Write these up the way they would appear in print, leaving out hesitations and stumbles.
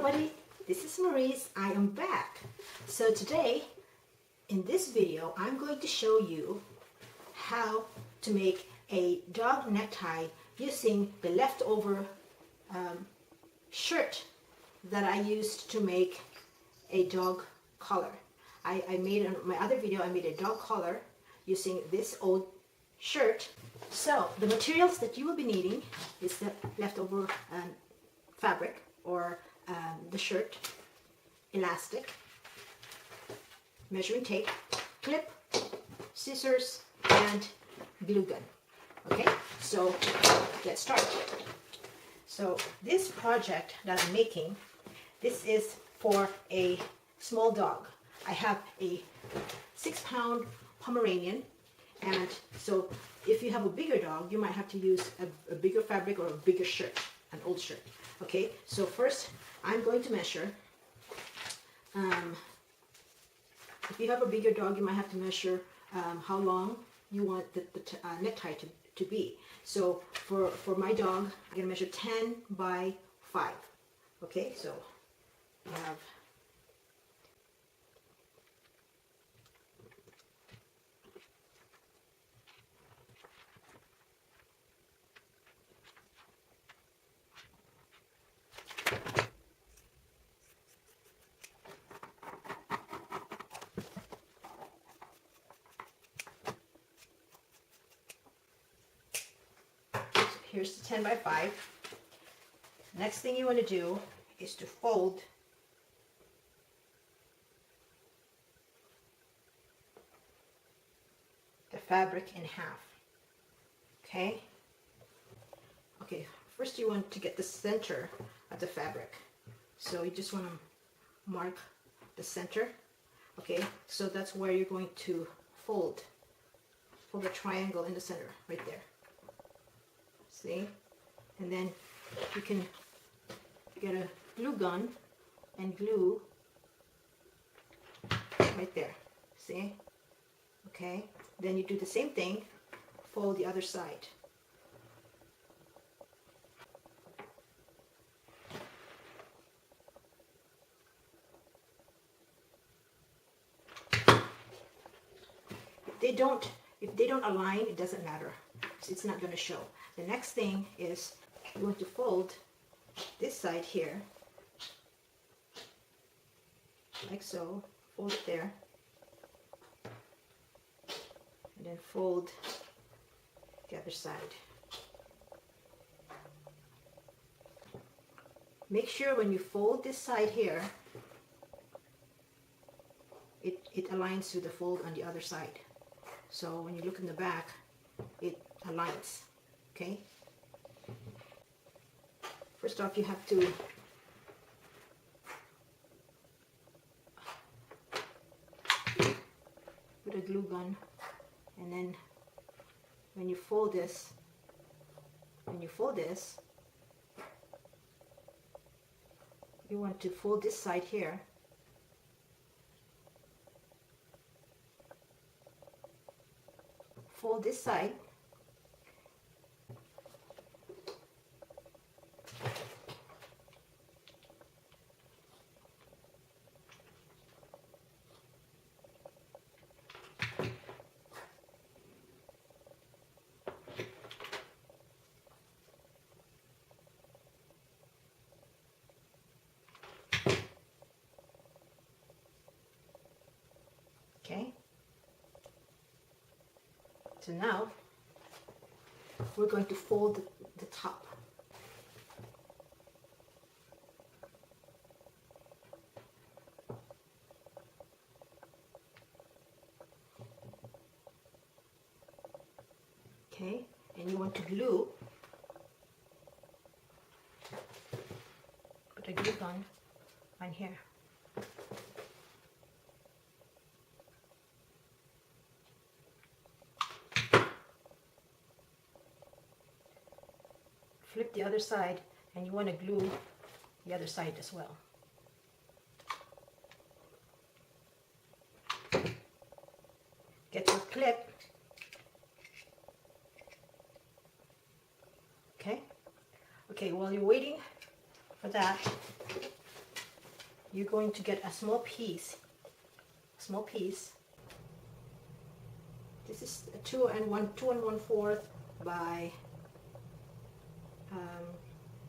everybody, this is Maurice. I am back. So today, in this video, I'm going to show you how to make a dog necktie using the leftover shirt that I used to make a dog collar. I made, in my other video, I made a dog collar using this old shirt. So the materials that you will be needing is the leftover fabric or the shirt, elastic, measuring tape, clip, scissors, and glue gun. Okay, so let's start. So this project that I'm making, this is for a small dog. I have a 6-pound Pomeranian, and so if you have a bigger dog, you might have to use a bigger fabric or a bigger shirt, an old shirt. Okay, so first I'm going to measure. If you have a bigger dog, you might have to measure how long you want the necktie to be. So for my dog, I'm going to measure 10 by 5. Okay, so we have here's the 10 by 5. Next thing you want to do is to fold the fabric in half. Okay? Okay, first you want to get the center of the fabric. So you just want to mark the center. Okay, so that's where you're going to fold a triangle in the center, right there. See? And then you can get a glue gun and glue right there. See? Okay? Then you do the same thing, fold the other side. If they don't align, it doesn't matter. It's not going to show. The next thing is you want to fold this side here, like so. Fold it there, and then fold the other side. Make sure when you fold this side here, it aligns to the fold on the other side. So when you look in the back, it aligns. Okay? First off, you have to put a glue gun, and then when you fold this, you want to fold this side here. Fold this side. Okay. So now we're going to fold the top. Okay, and you want to glue. Put a glue gun on here. Flip the other side, and you want to glue the other side as well. Get your clip. Okay? Okay, while you're waiting for that, you're going to get a small piece. This is 2 1/4 by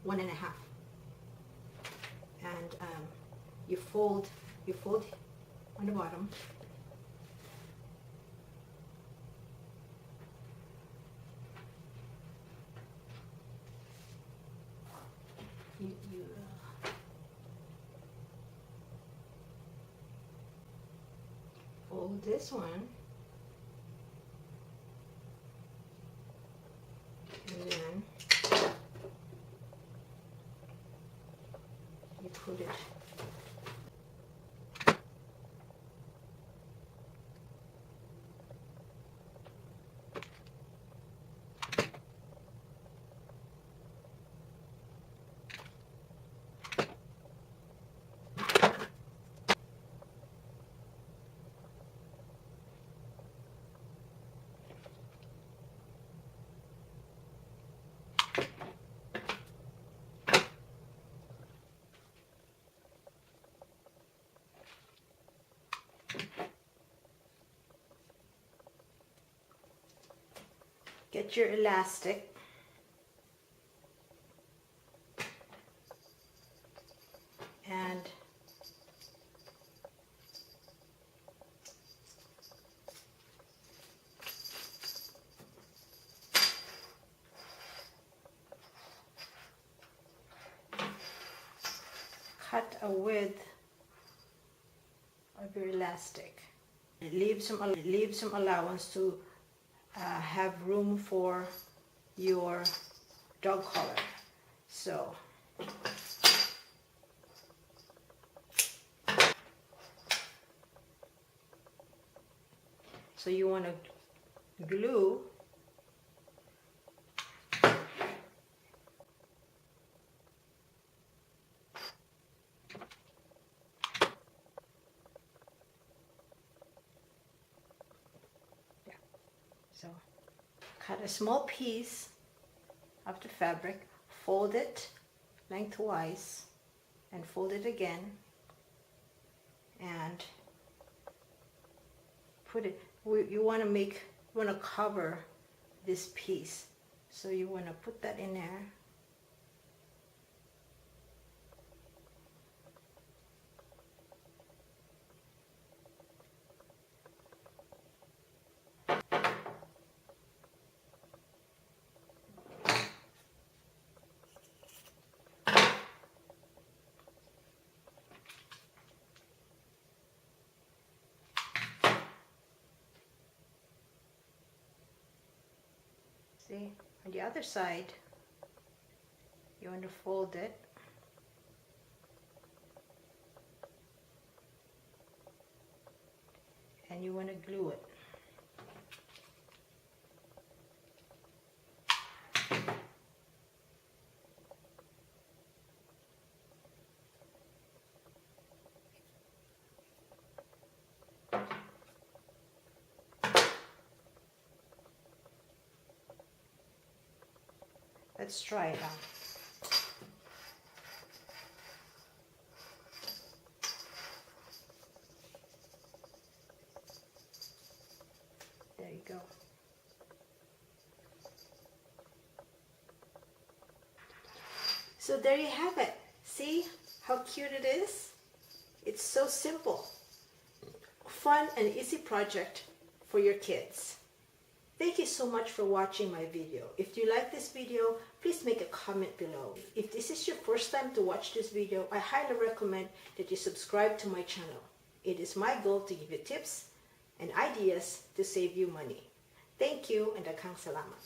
1.5, and you fold on the bottom. You fold this one, and then you put it get your elastic, and cut a width of your elastic. Leave some allowance to have room for your dog collar. So you want to glue so cut a small piece of the fabric, fold it lengthwise, and fold it again, and put it. You want to cover this piece, so you want to put that in there. See, on the other side, you want to fold it, and you want to glue it. Let's try it on. There you go. So there you have it. See how cute it is? It's so simple. Fun and easy project for your kids. Thank you so much for watching my video. If you like this video, please make a comment below. If this is your first time to watch this video, I highly recommend that you subscribe to my channel. It is my goal to give you tips and ideas to save you money. Thank you, and daghang salamat.